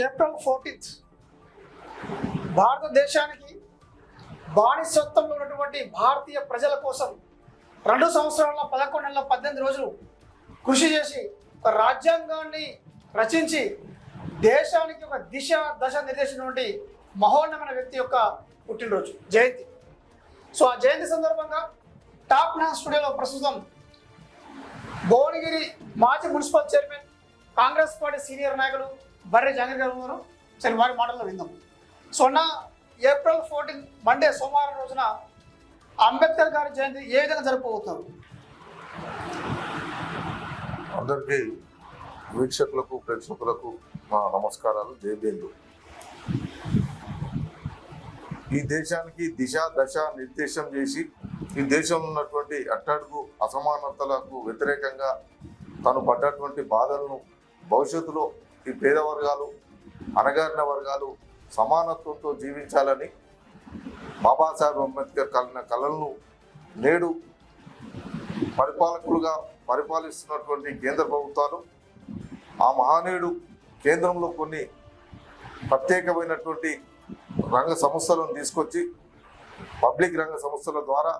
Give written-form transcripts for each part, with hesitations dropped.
April 14 భారతదేశానికి బానిసత్వంలో ఉన్నటువంటి భారతీయ ప్రజల కోసం 2 సంవత్సరాల 11 నెలల 18 రోజులు కృషి చేసి ఒక రాజ్యాంగాన్ని రచించి దేశానికి ఒక దిశ దశ నిర్దేశించినటువంటి మహోన్నతమైన వ్యక్తి యొక్క పుట్టినరోజు జయంతి. సో ఆ జయంతి సందర్భంగా టాప్ నా స్టూడియోలో ప్రస్తుతం భువనగిరి మాజీ municipal chairman Congress party senior నాయకులు బర్రె జంగర్ గారు ఉన్నారు. సరే వారి మాటల్లో విందాం. సో ఏప్రిల్ 14 మండే సోమవారం రోజున అంబేద్కర్ గారి జయంతి ఏ విధంగా జరుపుకోబోతున్నారు? అందరికీ వీక్షకులకు ప్రేక్షకులకు మా నమస్కారాలు. జై భీమ్. ఈ దేశానికి దిశ దశ నిర్దేశం చేసి ఈ దేశంలో ఉన్నటువంటి అట్టడుగు అసమానతలకు వ్యతిరేకంగా తను పడ్డటువంటి బాధలను భవిష్యత్తులో ఈ పేద వర్గాలు అణగారిన వర్గాలు సమానత్వంతో జీవించాలని బాబాసాహెబ్ అంబేద్కర్ కలిగిన కళలను నేడు పరిపాలకులుగా పరిపాలిస్తున్నటువంటి కేంద్ర ప్రభుత్వాలు ఆ మహానీయుడు కేంద్రంలో కొన్ని ప్రత్యేకమైనటువంటి రంగ సంస్థలను తీసుకొచ్చి పబ్లిక్ రంగ సంస్థల ద్వారా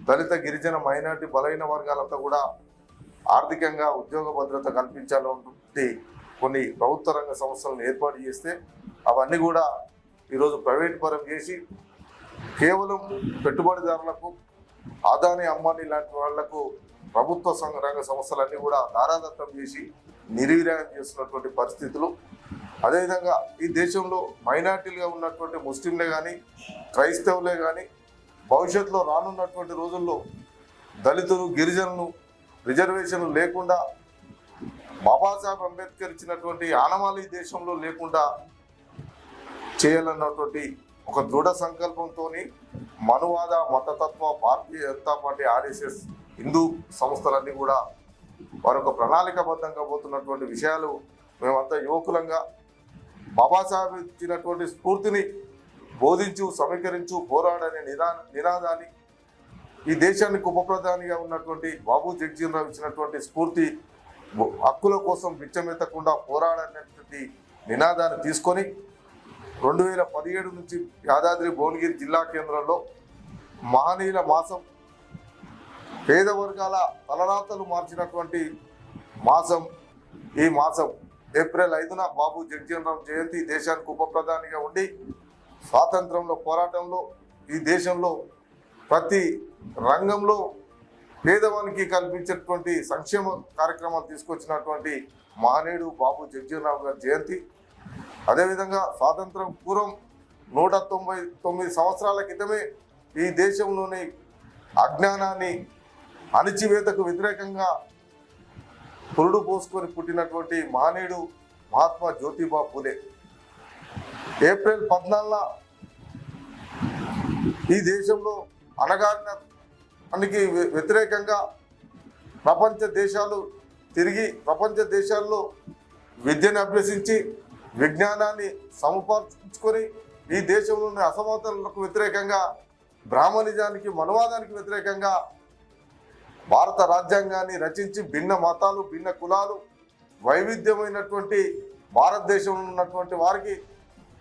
దళిత గిరిజన మైనార్టీ బలహీన వర్గాలంతా కూడా ఆర్థికంగా ఉద్యోగ భద్రత కల్పించాలంటే కొన్ని ప్రభుత్వ రంగ సంస్థలను ఏర్పాటు చేస్తే అవన్నీ కూడా ఈరోజు ప్రైవేట్ పరం చేసి కేవలం పెట్టుబడిదారులకు ఆదాని అంబానీ లాంటి వాళ్లకు ప్రభుత్వ రంగ సంస్థలన్నీ కూడా దారాదత్తం చేసి నిర్వీర్యం చేస్తున్నటువంటి పరిస్థితులు. అదేవిధంగా ఈ దేశంలో మైనార్టీలుగా ఉన్నటువంటి ముస్లింలే కానీ క్రైస్తవులే కానీ భవిష్యత్తులో రానున్నటువంటి రోజుల్లో దళితులు గిరిజనులు రిజర్వేషన్లు లేకుండా బాబాసాహెబ్ అంబేద్కర్ ఇచ్చినటువంటి ఆనవాళ్ళు ఈ దేశంలో లేకుండా చేయాలన్నటువంటి ఒక దృఢ సంకల్పంతో మనువాద మతతత్వ భారతీయ జనతా పార్టీ ఆర్ఎస్ఎస్ హిందూ సంస్థలన్నీ కూడా వారొక ప్రణాళికాబద్ధంగా పోతున్నటువంటి విషయాలు మేమంతా యువకులంగా బాబాసాహెబ్ ఇచ్చినటువంటి స్ఫూర్తిని బోధించు సమీకరించు పోరాడనే నినాదాన్ని ఈ దేశానికి ఉప ప్రధానిగా ఉన్నటువంటి బాబు జగజీవన్ రావు ఇచ్చినటువంటి స్ఫూర్తి హక్కుల కోసం బిచ్చమెత్తకుండా పోరాడనేటువంటి నినాదాన్ని తీసుకొని 2017 నుంచి యాదాద్రి భువనగిరి జిల్లా కేంద్రంలో మహనీయుల మాసం పేద వర్గాల తలరాతలు మార్చినటువంటి మాసం ఈ మాసం ఏప్రిల్ 5న బాబు జగజీవన్ రావు జయంతి దేశానికి ఉప ప్రధానిగా ఉండి స్వాతంత్రంలో పోరాటంలో ఈ దేశంలో ప్రతి రంగంలో పేదవానికి కల్పించేటువంటి సంక్షేమ కార్యక్రమాలు తీసుకొచ్చినటువంటి మహనీయుడు బాబు జగజీవన్ రావు గారి జయంతి. అదేవిధంగా స్వాతంత్రం పూర్వం 199 సంవత్సరాల క్రితమే ఈ దేశంలోని అజ్ఞానాన్ని అణిచివేతకు వ్యతిరేకంగా పురుడు పోసుకొని పుట్టినటువంటి మహనీయుడు మహాత్మా జ్యోతిబా పూలే. ఏప్రిల్ 14న ఈ దేశంలో అణగారినానికి వ్యతిరేకంగా ప్రపంచ దేశాలు తిరిగి ప్రపంచ దేశాల్లో విద్యను అభ్యసించి విజ్ఞానాన్ని సముపార్చుకొని ఈ దేశంలోని అసమానతలకు వ్యతిరేకంగా బ్రాహ్మణిజానికి మనువాదానికి వ్యతిరేకంగా భారత రాజ్యాంగాన్ని రచించి భిన్న మతాలు భిన్న కులాలు వైవిధ్యమైనటువంటి భారతదేశంలో ఉన్నటువంటి వారికి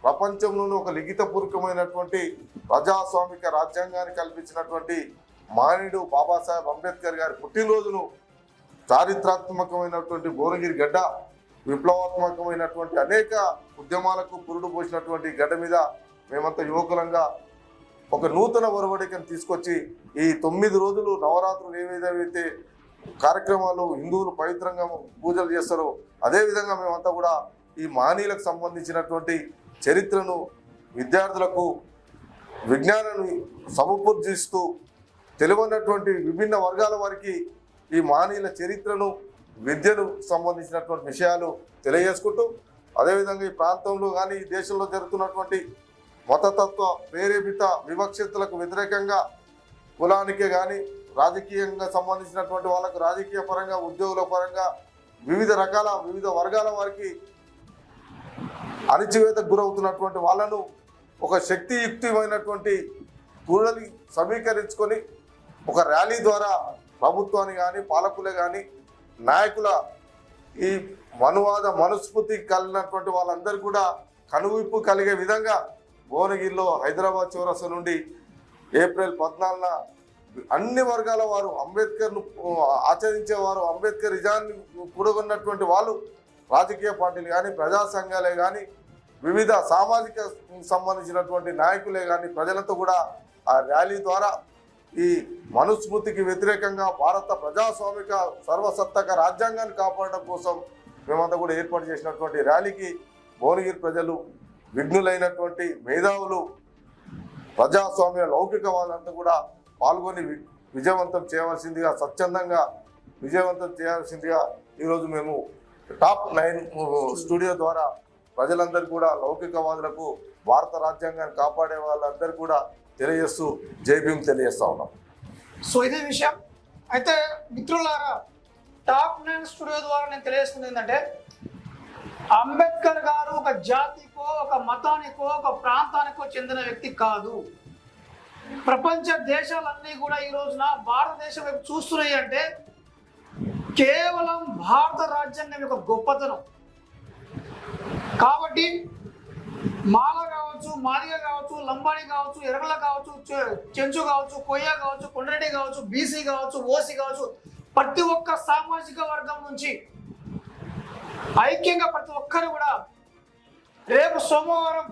ప్రపంచంలోనూ ఒక లిఖితపూర్వకమైనటువంటి ప్రజాస్వామిక రాజ్యాంగాన్ని కల్పించినటువంటి మహనీయుడు బాబాసాహెబ్ అంబేద్కర్ గారి పుట్టినరోజును చారిత్రాత్మకమైనటువంటి భువనగిరి గడ్డ విప్లవాత్మకమైనటువంటి అనేక ఉద్యమాలకు పురుడు పోసినటువంటి గడ్డ మీద మేమంతా యువకులంగా ఒక నూతన ఒరవడికను తీసుకొచ్చి ఈ 9 రోజులు నవరాత్రులు ఏవేదైతే కార్యక్రమాలు హిందువులు పవిత్రంగా పూజలు చేస్తారో అదేవిధంగా మేమంతా కూడా ఈ మహనీయులకు సంబంధించినటువంటి చరిత్రను విద్యార్థులకు విజ్ఞానాన్ని సమకూర్చిస్తూ తెలియనటువంటి విభిన్న వర్గాల వారికి ఈ మహనీయుల చరిత్రను విద్యను సంబంధించినటువంటి విషయాలు తెలియజేసుకుంటూ అదేవిధంగా ఈ ప్రాంతంలో కానీ ఈ దేశంలో జరుగుతున్నటువంటి మతతత్వ ప్రేరేపిత వివక్షతలకు వ్యతిరేకంగా కులానికే కానీ రాజకీయంగా సంబంధించినటువంటి వాళ్ళకు రాజకీయ పరంగా ఉద్యోగుల పరంగా వివిధ వర్గాల వారికి అణిచివేతకు గురవుతున్నటువంటి వాళ్ళను ఒక శక్తియుక్తమైనటువంటి కూడలి సమీకరించుకొని ఒక ర్యాలీ ద్వారా ప్రభుత్వాన్ని కానీ పాలకులే కానీ నాయకుల ఈ మనువాద మనస్ఫూర్తి కలిగినటువంటి వాళ్ళందరూ కూడా కనువిప్పు కలిగే విధంగా భువనగిరిలో హైదరాబాద్ చౌరస్తా నుండి ఏప్రిల్ 14న అన్ని వర్గాల వారు అంబేద్కర్ను ఆచరించేవారు, అంబేద్కర్ నిజాన్ని కూడగొన్నటువంటి వాళ్ళు రాజకీయ పార్టీలు కానీ, ప్రజా సంఘాలే కానీ, వివిధ సామాజిక సంబంధించినటువంటి నాయకులే కానీ ప్రజలతో కూడా ఆ ర్యాలీ ద్వారా ఈ మనుస్మృతికి వ్యతిరేకంగా భారత ప్రజాస్వామిక సర్వసత్తక రాజ్యాంగాన్ని కాపాడడం కోసం మేమంతా కూడా ఏర్పాటు చేసినటువంటి ర్యాలీకి భువనగిరి ప్రజలు, విఘ్నులైనటువంటి మేధావులు, ప్రజాస్వామ్య లౌకికవాదులంతా కూడా పాల్గొని విజయవంతం చేయవలసిందిగా, స్వచ్ఛందంగా విజయవంతం చేయాల్సిందిగా ఈరోజు మేము టాప్ 9 స్టూడియో ద్వారా ప్రజలందరూ కూడా లౌకికవాదులకు, భారత రాజ్యాంగాన్ని కాపాడే వాళ్ళందరూ కూడా తెలియజేస్తూ జై భీమ్ తెలియజేస్తా ఉన్నాం. సో ఇదే విషయం. అయితే మిత్రులారా, టాప్ 9 స్టూడియో ద్వారా నేను తెలియజేస్తుంది ఏంటంటే, అంబేద్కర్ గారు ఒక జాతికో, ఒక మతానికో, ఒక ప్రాంతానికో చెందిన వ్యక్తి కాదు. ప్రపంచ దేశాలన్నీ కూడా ఈ రోజున భారతదేశం వైపు చూస్తున్నాయి అంటే కేవలం భారత రాజ్యాంగం యొక్క గొప్పతనం. కాబట్టి మాల కావచ్చు, మాదిగ కావచ్చు, లంబాడి కావచ్చు, ఎరగల కావచ్చు, చెంచు కావచ్చు, కొయ్య కావచ్చు, కొండరెడ్డి కావచ్చు, బీసీ కావచ్చు, ఓసీ కావచ్చు, ప్రతి ఒక్క సామాజిక వర్గం నుంచి ఐక్యంగా ప్రతి ఒక్కరు కూడా రేపు సోమవారం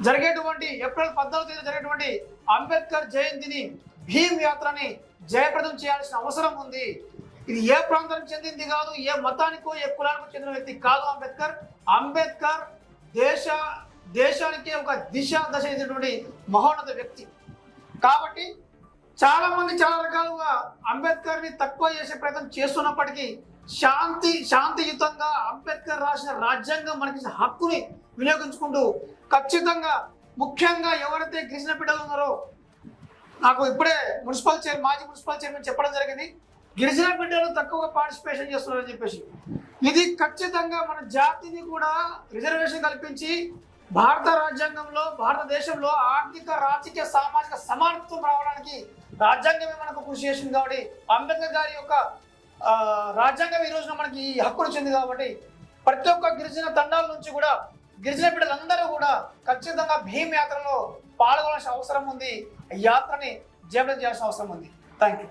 జరిగేటువంటి ఏప్రిల్ 14వ తేదీ జరిగేటువంటి అంబేద్కర్ జయంతిని, భీమ్ యాత్రని జయప్రదం చేయాల్సిన అవసరం ఉంది. ఇది ఏ ప్రాంతానికి చెందింది కాదు, ఏ మతానికో, ఏ కులానికో చెందిన వ్యక్తి కాదు అంబేద్కర్. అంబేద్కర్ దేశానికి ఒక దిశ దశ ఇచ్చినటువంటి మహోన్నత వ్యక్తి. కాబట్టి చాలా మంది చాలా రకాలుగా అంబేద్కర్ని తక్కువ చేసే ప్రయత్నం చేస్తున్నప్పటికీ శాంతియుతంగా అంబేద్కర్ రాసిన రాజ్యాంగం మనకి హక్కుని వినియోగించుకుంటూ ఖచ్చితంగా, ముఖ్యంగా ఎవరైతే గిరిజన బిడ్డలు ఉన్నారో, నాకు ఇప్పుడే మాజీ మున్సిపల్ చైర్మన్ చెప్పడం జరిగింది, గిరిజన బిడ్డలు తక్కువగా పార్టిసిపేషన్ చేస్తున్నారని చెప్పేసి. ఇది ఖచ్చితంగా మన జాతిని కూడా రిజర్వేషన్ కల్పించి భారత రాజ్యాంగంలో, భారతదేశంలో ఆర్థిక, రాజకీయ, సామాజిక సమానత్వం రావడానికి రాజ్యాంగమే మనకు కృషి చేసింది. కాబట్టి అంబేద్కర్ గారి యొక్క రాజ్యాంగం ఈ రోజున మనకి ఈ హక్కును చెంది. కాబట్టి ప్రతి ఒక్క గిరిజన తండాల నుంచి కూడా గిరిజన బిడ్డలందరూ కూడా ఖచ్చితంగా భీమ్ యాత్రలో పాల్గొనాల్సిన అవసరం ఉంది. ఈ యాత్రని జయప్రదం చేయాల్సిన అవసరం ఉంది. Thank you.